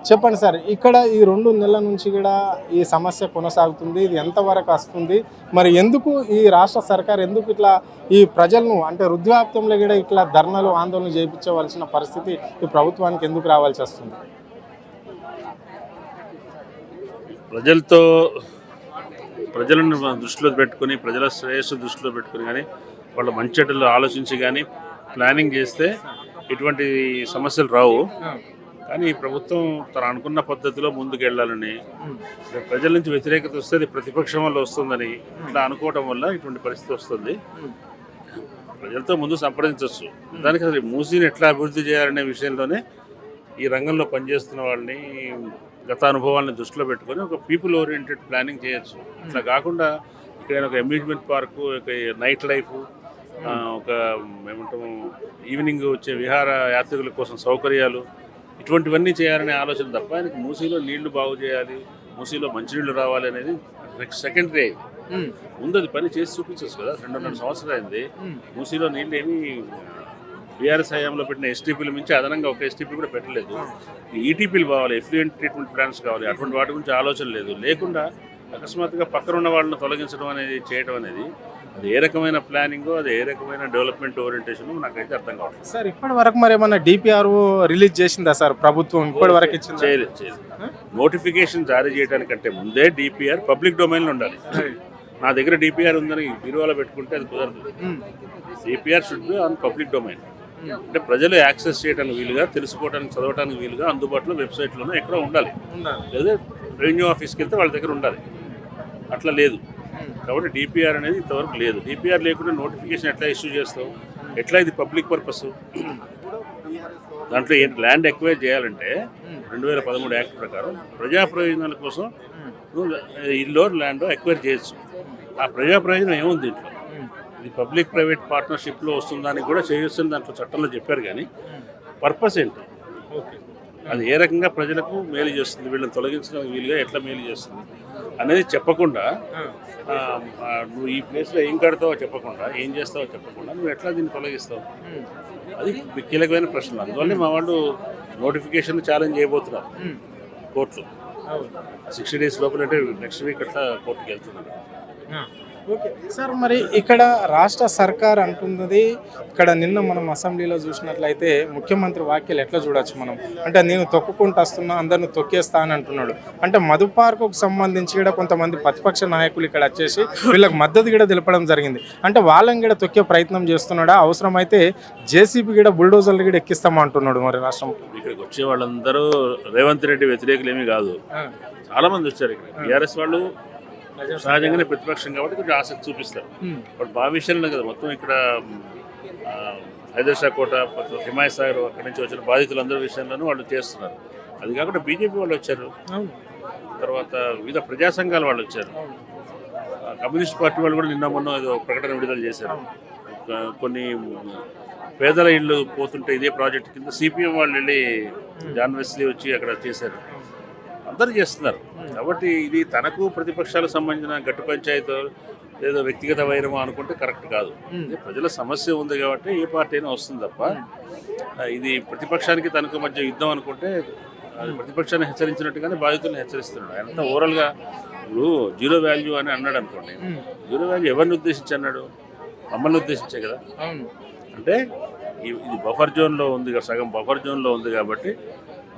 చెప్పండి సార్, ఇక్కడ ఈ 2 నెలల నుంచి కూడా ఈ సమస్య కొనసాగుతుంది. ఇది ఎంతవరకు వస్తుంది? మరి ఎందుకు ఈ రాష్ట్ర సర్కార్ ఎందుకు ఇట్లా ఈ ప్రజలను అంటే వృద్ధాప్యంలో కూడా ఇట్లా ధర్నాలు ఆందోళన చేయించవలసిన పరిస్థితి ఈ ప్రభుత్వానికి ఎందుకు రావాల్సి వస్తుంది? ప్రజలను దృష్టిలో పెట్టుకుని, ప్రజల శ్రేయస్సు దృష్టిలో పెట్టుకుని కానీ, వాళ్ళ మంచెడ్లు ఆలోచించి కానీ ప్లానింగ్ చేస్తే ఇటువంటి సమస్యలు రావు. కానీ ఈ ప్రభుత్వం తను అనుకున్న పద్ధతిలో ముందుకు వెళ్ళాలని, ప్రజల నుంచి వ్యతిరేకత వస్తే అది ప్రతిపక్షం వల్ల వస్తుందని ఇట్లా అనుకోవడం వల్ల ఇటువంటి పరిస్థితి వస్తుంది. ప్రజలతో ముందు సంప్రదించవచ్చు. దానికి అసలు మూసీని ఎట్లా అభివృద్ధి చేయాలనే విషయంలోనే ఈ రంగంలో పనిచేస్తున్న వాళ్ళని గత అనుభవాలను దృష్టిలో పెట్టుకొని ఒక పీపుల్ ఓరియంటెడ్ ప్లానింగ్ చేయొచ్చు. అట్లా కాకుండా ఇక్కడ ఒక అమ్యూజ్మెంట్ పార్కు, ఒక నైట్ లైఫ్, ఒక ఏమంటాము ఈవినింగ్ వచ్చే విహార యాత్రికుల కోసం సౌకర్యాలు, ఇటువంటివన్నీ చేయాలనే ఆలోచన తప్ప ఆయనకి మూసీలో నీళ్లు బాగు చేయాలి, మూసీలో మంచినీళ్ళు రావాలి అనేది సెకండరీ అయింది. ముందు అది పని చేసి చూపించచ్చు కదా. 2.5 సంవత్సరాలు అయింది. మూసీలో నీళ్ళు ఏమీ బీఆర్ఎస్ హయాంలో పెట్టిన ఎస్టీపీల మించి అదనంగా ఒక ఎస్టీపీ కూడా పెట్టలేదు. ఈటీపీలు కావాలి, ఎఫ్లూయెంట్ ట్రీట్మెంట్ ప్లాన్స్ కావాలి, అటువంటి వాటి గురించి ఆలోచన లేదు. లేకుండా అకస్మాత్తుగా పక్కన ఉన్న వాళ్ళని తొలగించడం అనేది చేయడం అనేది అది ఏ రకమైన ప్లానింగో, అది ఏ రకమైన డెవలప్మెంట్ ఓరియంటేషన్ నాకైతే అర్థం కావట్లేదు సార్. ఇప్పటి వరకు మరి ఏమన్నా డిపిఆర్ రిలీజ్ చేసిందా సార్ ప్రభుత్వం? ఇప్పటి వరకు ఇచ్చింది? చేయలేదు. నోటిఫికేషన్ జారీ చేయడానికంటే ముందే డిపిఆర్ పబ్లిక్ డొమైన్లో ఉండాలి. నా దగ్గర డిపిఆర్ ఉందని బీరువాలో పెట్టుకుంటే అది కుదరదు. DPR should be on public domain. అంటే ప్రజలు యాక్సెస్ చేయడానికి వీలుగా, తెలుసుకోవడానికి, చదవడానికి వీలుగా అందుబాటులో వెబ్సైట్లోనే ఎక్కడో ఉండాలి. లేదా రెవెన్యూ ఆఫీస్కి వెళ్తే వాళ్ళ దగ్గర ఉండాలి. అట్లా లేదు. కాబట్టి డిపిఆర్ అనేది ఇంతవరకు లేదు. డిపిఆర్ లేకుండా నోటిఫికేషన్ ఎట్లా ఇష్యూ చేస్తావు? ఎట్లా ఇది పబ్లిక్ పర్పస్? దాంట్లో ల్యాండ్ ఎక్వైర్ చేయాలంటే 2013 యాక్ట్ ప్రకారం ప్రజా ప్రయోజనాల కోసం ఇల్లు ల్యాండ్ ఎక్వైర్ చేయొచ్చు. ఆ ప్రజా ప్రయోజనం ఏముంది దీంట్లో? ఇది పబ్లిక్ ప్రైవేట్ పార్ట్నర్షిప్లో వస్తుందానికి కూడా చేయొచ్చు దాంట్లో చట్టంలో చెప్పారు. కానీ పర్పస్ ఏంటి? అది ఏ రకంగా ప్రజలకు మేలు చేస్తుంది, వీళ్ళని తొలగించడానికి వీలుగా ఎట్లా మేలు చేస్తుంది అనేది చెప్పకుండా, నువ్వు ఈ ప్లేస్లో ఏం కడతావో చెప్పకుండా, ఏం చేస్తావో చెప్పకుండా నువ్వు ఎట్లా దీన్ని తొలగిస్తావు? అది కీలకమైన ప్రశ్న. అందువల్ల మా వాళ్ళు నోటిఫికేషన్ ఛాలెంజ్ చేయబోతున్నారు కోర్టులో. 60 days లోపల, అంటే నెక్స్ట్ వీక్ అట్లా కోర్టుకి వెళ్తున్నారు. ఓకే సార్, మరి ఇక్కడ రాష్ట్ర సర్కార్ అంటున్నది, ఇక్కడ నిన్న మనం అసెంబ్లీలో చూసినట్లయితే ముఖ్యమంత్రి వ్యాఖ్యలు ఎట్లా చూడొచ్చు మనం అంటే, నేను తొక్కుకుంటూ వస్తున్నా, అందరిని తొక్కేస్తా అని అంటున్నాడు. అంటే మధు పార్కుకు సంబంధించి కూడా కొంతమంది ప్రతిపక్ష నాయకులు ఇక్కడ వచ్చేసి వీళ్ళకి మద్దతు కూడా తెలపడం జరిగింది. అంటే వాళ్ళని కూడా తొక్కే ప్రయత్నం చేస్తున్నాడా? అవసరమైతే జేసీబీ కూడా బుల్డోజర్లు కూడా ఎక్కిస్తామంటున్నాడు. మరి రాష్ట్రం ఇక్కడికి వచ్చే వాళ్ళందరూ రేవంత్ రెడ్డి వ్యతిరేకులు ఏమీ కాదు. చాలా మంది వచ్చారు ఇక్కడ. టీఆర్ఎస్ వాళ్ళు సహజంగానే ప్రతిపక్షం కాబట్టి కొంచెం ఆసక్తి చూపిస్తారు. బట్ మా విషయంలో కదా, మొత్తం ఇక్కడ హైదర్ షా కోట, హిమాయత్ సాగర్ అక్కడి నుంచి వచ్చిన బాధితులందరి విషయంలోనూ వాళ్ళు చేస్తున్నారు. అది కాకుండా బీజేపీ వాళ్ళు వచ్చారు, తర్వాత వివిధ ప్రజా సంఘాల వాళ్ళు వచ్చారు, కమ్యూనిస్ట్ పార్టీ వాళ్ళు కూడా నిన్న మొన్న ఏదో ప్రకటన విడుదల చేశారు. కొన్ని పేదల ఇళ్ళు పోతుంటే ఇదే ప్రాజెక్ట్ కింద సిపిఎం వాళ్ళు వెళ్ళి జాన్ వెస్లీ వచ్చి అక్కడ చేశారు. అందరూ చేస్తున్నారు. కాబట్టి ఇది తనకు ప్రతిపక్షాలకు సంబంధించిన గట్టు పంచాయతీ ఏదో వ్యక్తిగత వైరమో అనుకుంటే కరెక్ట్ కాదు. ప్రజల సమస్య ఉంది కాబట్టి ఏ పార్టీ అయినా వస్తుంది తప్ప, ఇది ప్రతిపక్షానికి తనకు మధ్య యుద్ధం అనుకుంటే అది ప్రతిపక్షాన్ని హెచ్చరించినట్టుగానే బాధితులను హెచ్చరిస్తున్నాడు. ఆయనంతా ఓవరాల్గా ఇప్పుడు జీరో వాల్యూ అని అన్నాడు అనుకోండి. జీరో వాల్యూ ఎవరిని ఉద్దేశించి అన్నాడు? మమ్మల్ని ఉద్దేశించే కదా. అంటే ఇది బఫర్ జోన్లో ఉంది, సగం బఫర్ జోన్లో ఉంది కాబట్టి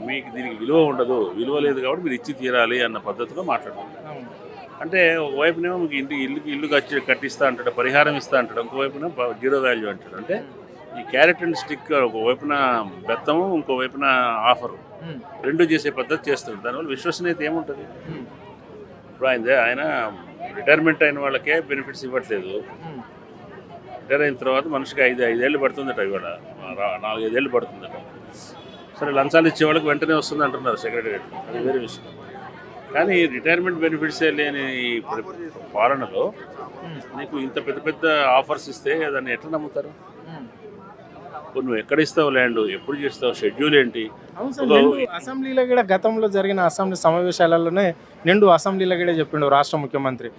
మీకు దీనికి విలువ ఉండదు, విలువ లేదు కాబట్టి మీరు ఇచ్చి తీరాలి అన్న పద్ధతిలో మాట్లాడుతున్నారు. అంటే ఒకవైపునేమో మీకు ఇల్లు కట్టిస్తా అంటాడు, పరిహారం ఇస్తా అంటాడు, ఇంకోవైపున జీరో వాల్యూ అంటాడు. అంటే ఈ క్యారెట్ అండ్ స్టిక్, ఒకవైపున బెత్తము, ఇంకోవైపున ఆఫరు, రెండు చేసే పద్ధతి చేస్తాడు. దానివల్ల విశ్వసనీయత ఏముంటుంది? ఇప్పుడు ఆయన రిటైర్మెంట్ అయిన వాళ్ళకే బెనిఫిట్స్ ఇవ్వట్లేదు. రిటైర్ అయిన తర్వాత మనిషికి 5 ఏళ్ళు పడుతుందట, ఇవాళ 4-5 ఏళ్ళు పడుతుందట. సరే, లంచాలు ఇచ్చే వాళ్ళకి వెంటనే వస్తుంది అంటున్నారు సెక్రటరియట్, అది వేరే విషయం. కానీ రిటైర్మెంట్ బెనిఫిట్సే లేని పాలనలో నీకు ఇంత పెద్ద పెద్ద ఆఫర్స్ ఇస్తే దాన్ని ఎట్లా నమ్ముతారు? నువ్వు ఎక్కడ ఇస్తావు ల్యాండ్, ఎప్పుడు చేస్తావు, షెడ్యూల్ ఏంటి? అసెంబ్లీలో కూడా గతంలో జరిగిన అసెంబ్లీ సమావేశాలలోనే నిండు అసెంబ్లీలో కూడా చెప్పిండు రాష్ట్ర ముఖ్యమంత్రి,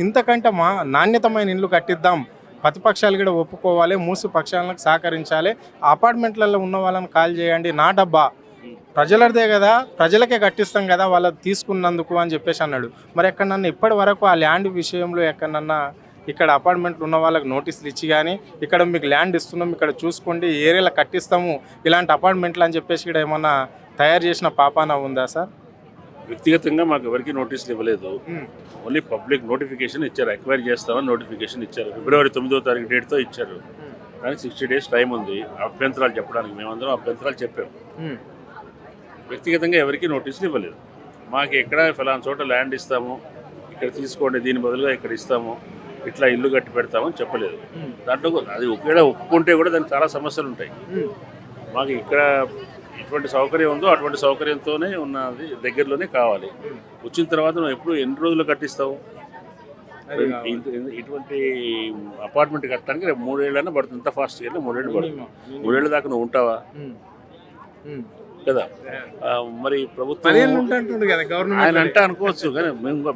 ఇంతకంటే నాణ్యతమైన ఇల్లు కట్టిద్దాం, ప్రతిపక్షాలు కూడా ఒప్పుకోవాలి, మూసి పక్షాలకు సహకరించాలి, అపార్ట్మెంట్లలో ఉన్న వాళ్ళని కాల్ చేయండి, నా డబ్బా ప్రజలదే కదా, ప్రజలకే కట్టిస్తాం కదా వాళ్ళు తీసుకున్నందుకు అని చెప్పేసి అన్నాడు. మరి ఎక్కడన్నా ఇప్పటి వరకు ఆ ల్యాండ్ విషయంలో ఎక్కడన్నా ఇక్కడ అపార్ట్మెంట్లు ఉన్న వాళ్ళకి నోటీసులు ఇచ్చి కానీ ఇక్కడ మీకు ల్యాండ్ ఇస్తున్నాం ఇక్కడ చూసుకోండి ఏరియాలో కట్టిస్తాము ఇలాంటి అపార్ట్మెంట్లు అని చెప్పేసి ఇక్కడ ఏమన్నా తయారు చేసిన పాపాన ఉందా సార్? వ్యక్తిగతంగా మాకు ఎవరికి నోటీసులు ఇవ్వలేదు. ఓన్లీ పబ్లిక్ నోటిఫికేషన్ ఇచ్చారు, ఎక్వైరీ చేస్తామని నోటిఫికేషన్ ఇచ్చారు. ఫిబ్రవరి 9వ తారీఖు డేట్తో ఇచ్చారు. కానీ 60 days టైం ఉంది అభ్యంతరాలు చెప్పడానికి. మేమందరం అభ్యంతరాలు చెప్పాము. వ్యక్తిగతంగా ఎవరికి నోటీసులు ఇవ్వలేదు. మాకు ఎక్కడ ఫలానా చోట ల్యాండ్ ఇస్తాము, ఇక్కడ తీసుకోండి, దీని బదులుగా ఇక్కడ ఇస్తాము, ఇట్లా ఇల్లు కట్టి పెడతామని చెప్పలేదు. దాంట్లో అది ఒకవేళ ఒప్పుకుంటే కూడా దానికి చాలా సమస్యలు ఉంటాయి. మాకు ఇక్కడ ఎటువంటి సౌకర్యం ఉందో అటువంటి సౌకర్యంతోనే ఉన్నది, దగ్గరలోనే కావాలి. వచ్చిన తర్వాత నువ్వు ఎప్పుడు ఎన్ని రోజులు కట్టిస్తావు? ఇటువంటి అపార్ట్మెంట్ కట్టడానికి 3 ఏళ్ళైనా పడుతుంది. ఇంత ఫాస్ట్గా 3 ఏళ్ళు పడుతుంది. 3 ఏళ్ళ దాకా నువ్వు ఉంటావా కదా? మరి ప్రభుత్వం ఆయన అంటే అనుకోవచ్చు, కానీ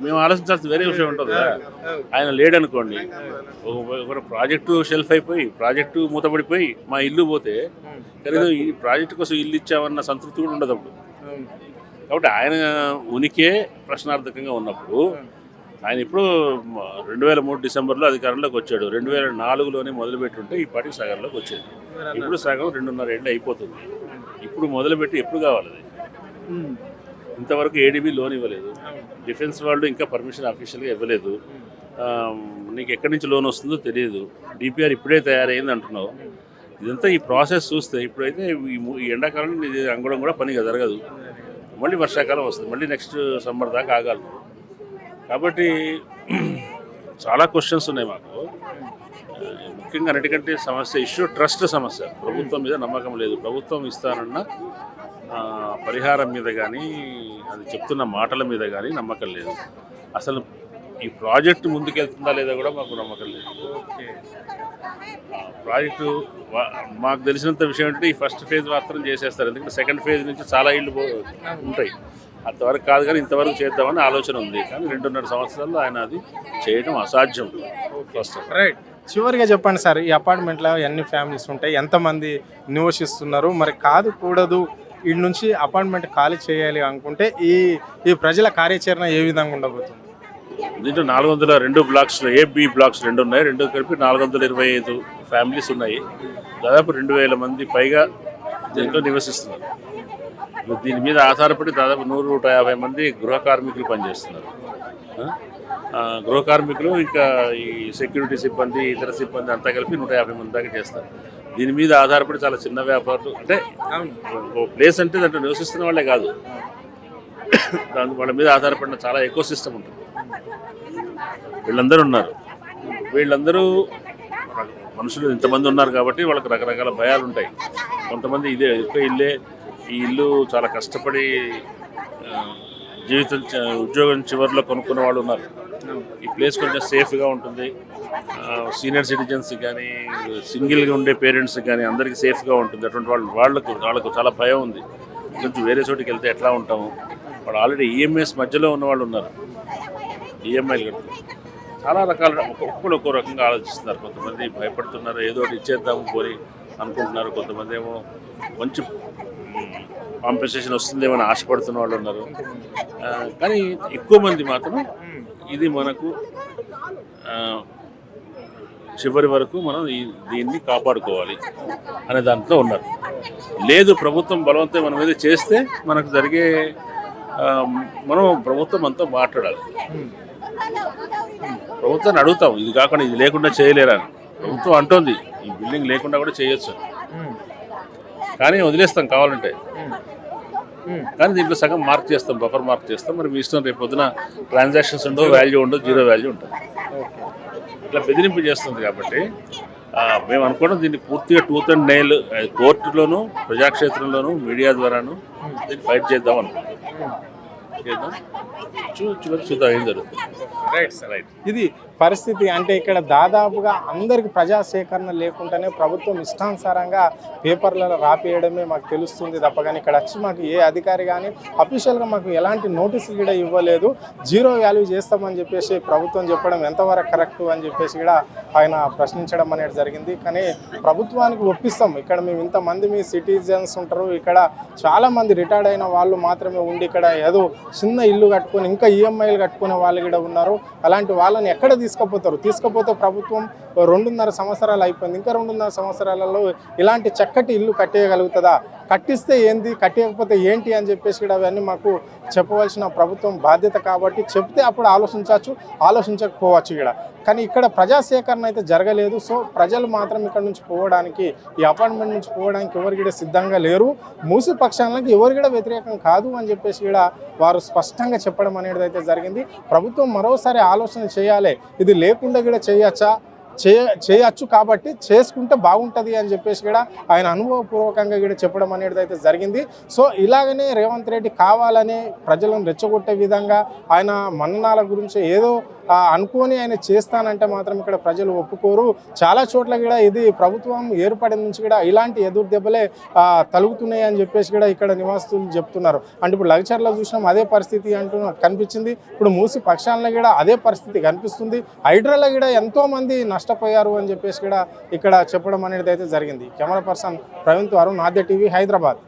మేము ఆలోచించాల్సిన వేరే విషయం ఉంటుంది కదా. ఆయన లేడనుకోండి, ఒక ప్రాజెక్టు షెల్ఫ్ అయిపోయి ప్రాజెక్టు మూతపడిపోయి మా ఇల్లు పోతే కనీసం ఈ ప్రాజెక్టు కోసం ఇల్లు ఇచ్చామన్న సంతృప్తి కూడా ఉండదు అప్పుడు. కాబట్టి ఆయన ఉనికే ప్రశ్నార్థకంగా ఉన్నప్పుడు ఆయన ఇప్పుడు 2003 డిసెంబర్లో అధికారంలోకి వచ్చాడు. 2004లోనే మొదలుపెట్టుంటే ఈ పార్టీ సగంలోకి వచ్చేది. ఇప్పుడు సగం 2.5 ఏళ్ళు అయిపోతుంది. ఇప్పుడు మొదలుపెట్టి ఎప్పుడు కావాలి? ఇంతవరకు ఏడీబీ లోన్ ఇవ్వలేదు. డిఫెన్స్ వాళ్ళు ఇంకా పర్మిషన్ అఫీషియల్గా ఇవ్వలేదు. నీకు ఎక్కడి నుంచి లోన్ వస్తుందో తెలియదు. డిపిఆర్ ఇప్పుడే తయారైంది అంటున్నావు. ఇదంతా ఈ ప్రాసెస్ చూస్తే ఇప్పుడైతే ఈ ఎండాకాలంలో ఇది అంగడం కూడా పనిగా జరగదు. మళ్ళీ వర్షాకాలం వస్తుంది, మళ్ళీ నెక్స్ట్ సమ్మర్ దాకా ఆగాలి. కాబట్టి చాలా క్వశ్చన్స్ ఉన్నాయి మాకు. ముఖ్యంగా అన్నిటికంటే సమస్య ఇష్యూ ట్రస్ట్ సమస్య. ప్రభుత్వం మీద నమ్మకం లేదు. ప్రభుత్వం ఇస్తానన్న పరిహారం మీద కానీ అది చెప్తున్న మాటల మీద కానీ నమ్మకం లేదు. అసలు ఈ ప్రాజెక్టు ముందుకెళ్తుందా లేదా కూడా మాకు నమ్మకం లేదు. ప్రాజెక్టు మాకు తెలిసినంత విషయం అంటే ఈ ఫస్ట్ ఫేజ్ మాత్రం చేసేస్తారు. ఎందుకంటే సెకండ్ ఫేజ్ నుంచి చాలా ఇళ్ళు ఉంటాయి. అంతవరకు కాదు, కానీ ఇంతవరకు చేద్దామని ఆలోచన ఉంది. కానీ 2.5 సంవత్సరాల్లో ఆయన అది చేయడం అసాధ్యం. First right. చివరిగా చెప్పండి సార్, ఈ అపార్ట్మెంట్లో ఎన్ని ఫ్యామిలీస్ ఉంటాయి, ఎంతమంది నివసిస్తున్నారు? మరి కాదు కూడదు వీడి నుంచి అపార్ట్మెంట్ ఖాళీ చేయాలి అనుకుంటే ఈ ప్రజల కార్యాచరణ ఏ విధంగా ఉండబోతుంది? దీంట్లో 402 బ్లాక్స్, ఏబి బ్లాక్స్ 2 ఉన్నాయి. 2 కలిపి 425 ఫ్యామిలీస్ ఉన్నాయి. దాదాపు 2000 మంది పైగా దీంట్లో నివసిస్తున్నారు. దీని మీద ఆధారపడి దాదాపు 100-150 మంది గృహ కార్మికులు పనిచేస్తున్నారు. గృహ కార్మికులు ఇంకా ఈ సెక్యూరిటీ సిబ్బంది, ఇతర సిబ్బంది అంతా కలిపి 150 మంది దాకా చేస్తారు. దీని మీద ఆధారపడి చాలా చిన్న వ్యాపారులు, అంటే ప్లేస్ అంటే దాంట్లో నివసిస్తున్న వాళ్ళే కాదు, వాళ్ళ మీద ఆధారపడిన చాలా ఎకో సిస్టమ్ ఉంటుంది. వీళ్ళందరూ ఉన్నారు. వీళ్ళందరూ మనుషులు ఇంతమంది ఉన్నారు కాబట్టి వాళ్ళకి రకరకాల భయాలు ఉంటాయి. కొంతమంది ఇదే ఇల్లే, ఈ ఇల్లు చాలా కష్టపడి జీవితం ఉద్యోగం చివరిలో కొనుక్కున్న వాళ్ళు ఉన్నారు. ఈ ప్లేస్ కొంచెం సేఫ్గా ఉంటుంది. సీనియర్ సిటిజన్స్కి కానీ సింగిల్గా ఉండే పేరెంట్స్కి కానీ అందరికీ సేఫ్గా ఉంటుంది. అటువంటి వాళ్ళకు చాలా భయం ఉంది. కొంచెం వేరే చోటికి వెళ్తే ఎట్లా ఉంటాము. వాళ్ళు ఆల్రెడీ ఈఎంఐస్ మధ్యలో ఉన్న వాళ్ళు ఉన్నారు. ఈఎంఐలు కడుతున్నారు. చాలా రకాల ఒక్కొక్క రకంగా ఆలోచిస్తున్నారు. కొంతమంది భయపడుతున్నారు, ఏదో ఒకటి ఇచ్చేద్దాము పోయి అనుకుంటున్నారు. కొంతమంది ఏమో మంచి కాంపెన్సేషన్ వస్తుందేమని ఆశపడుతున్న వాళ్ళు ఉన్నారు. కానీ ఎక్కువ మంది మాత్రం ఇది మనకు చివరి వరకు మనం దీన్ని కాపాడుకోవాలి అనే దాంట్లో ఉన్నారు. లేదు ప్రభుత్వం బలవంతం మన మీద చేస్తే మనకు జరిగే మనం ప్రభుత్వం అంతా మాట్లాడాలి. ప్రభుత్వాన్ని అడుగుతాం, ఇది కాకుండా ఇది లేకుండా చేయలేరా. ప్రభుత్వం అంటోంది ఈ బిల్డింగ్ లేకుండా కూడా చేయొచ్చు, కానీ వదిలేస్తాం కావాలంటే. కానీ దీంట్లో సగం మార్క్ చేస్తాం, బఫర్ మార్క్ చేస్తాం. మరి మీ ఇష్టం, రేపు పొద్దున ట్రాన్సాక్షన్స్ ఉండవు, వాల్యూ ఉండదు, జీరో వాల్యూ ఉంటుంది. ఇట్లా బెదిరింపు చేస్తుంది. కాబట్టి మేము అనుకోవడం దీన్ని పూర్తిగా టూత్ అండ్ నెయిల్ కోర్టులోను, ప్రజాక్షేత్రంలోను, మీడియా ద్వారాను దీన్ని ఫైట్ చేద్దాం అనుకుంటున్నాం. చూద్దాం ఏం జరుగుతుంది. Right sir, right. ఇది పరిస్థితి. అంటే ఇక్కడ దాదాపుగా అందరికి ప్రజా సేకరణ లేకుండానే ప్రభుత్వం ఇష్టానుసారంగా పేపర్లలో రాపియడమే మాకు తెలుస్తుంది తప్ప కానీ ఇక్కడ వచ్చి మాకు ఏ అధికారి కానీ అఫీషియల్గా మాకు ఎలాంటి నోటీసులు కూడా ఇవ్వలేదు. జీరో వాల్యూ చేస్తామని చెప్పేసి ప్రభుత్వం చెప్పడం ఎంతవరకు కరెక్ట్ అని చెప్పేసి కూడా ఆయన ప్రశ్నించడం అనేది జరిగింది. కానీ ప్రభుత్వానికి ఒప్పిస్తాం, ఇక్కడ మేము ఇంతమంది మీ సిటిజన్స్ ఉంటారు, ఇక్కడ చాలామంది రిటైర్డ్ అయిన వాళ్ళు మాత్రమే ఉండి ఇక్కడ ఏదో చిన్న ఇల్లు కట్టుకొని ఇంకా ఈఎంఐలు కట్టుకునే వాళ్ళు కూడా ఉన్నారు. అలాంటి వాళ్ళని ఎక్కడ తీసుకుపోతే ప్రభుత్వం 2.5 సంవత్సరాలు అయిపోయింది, ఇంకా 2.5 సంవత్సరాలలో ఇలాంటి చక్కటి ఇల్లు కట్టేయగలుగుతుందా, కట్టిస్తే ఏంది, కట్టేయకపోతే ఏంటి అని చెప్పేసి కూడా అవన్నీ మాకు చెప్పవలసిన ప్రభుత్వం బాధ్యత. కాబట్టి చెప్తే అప్పుడు ఆలోచించకపోవచ్చు ఇక్కడ. కానీ ఇక్కడ ప్రజా సేకరణ అయితే జరగలేదు. సో ప్రజలు మాత్రం ఇక్కడ నుంచి పోవడానికి, ఈ అపార్ట్మెంట్ నుంచి పోవడానికి ఎవరు కూడా సిద్ధంగా లేరు. మూసి పక్షాలకు ఎవరు కూడా వ్యతిరేకం కాదు అని చెప్పేసి కూడా వారు స్పష్టంగా చెప్పడం అనేది అయితే జరిగింది. ప్రభుత్వం మరోసారి ఆలోచన చేయాలి, ఇది లేకుండా కూడా చేయొచ్చు కాబట్టి చేసుకుంటే బాగుంటుంది అని చెప్పేసి కూడా ఆయన అనుభవపూర్వకంగా కూడా చెప్పడం అనేది అయితే జరిగింది. సో ఇలాగనే రేవంత్ రెడ్డి కావాలని ప్రజలను రెచ్చగొట్టే విధంగా ఆయన మన్ననాల గురించి ఏదో అనుకోని ఆయన చేస్తానంటే మాత్రం ఇక్కడ ప్రజలు ఒప్పుకోరు. చాలా చోట్ల కూడా ఇది ప్రభుత్వం ఏర్పడిన నుంచి కూడా ఇలాంటి ఎదురు దెబ్బలే తలుగుతున్నాయి అని చెప్పేసి కూడా ఇక్కడ నివాసితులు చెప్తున్నారు. అంటే ఇప్పుడు లగ్చర్లో చూసినాం అదే పరిస్థితి అంటూ కనిపించింది. ఇప్పుడు మూసి పక్షాలలో కూడా అదే పరిస్థితి కనిపిస్తుంది. హైడ్రాలో కూడా ఎంతోమంది నష్టపోయారు అని చెప్పేసి కూడా ఇక్కడ చెప్పడం అనేది అయితే జరిగింది. కెమెరా పర్సన్ ప్రవీణ్తో అరుణ్, ఆద్య టీవీ, హైదరాబాద్.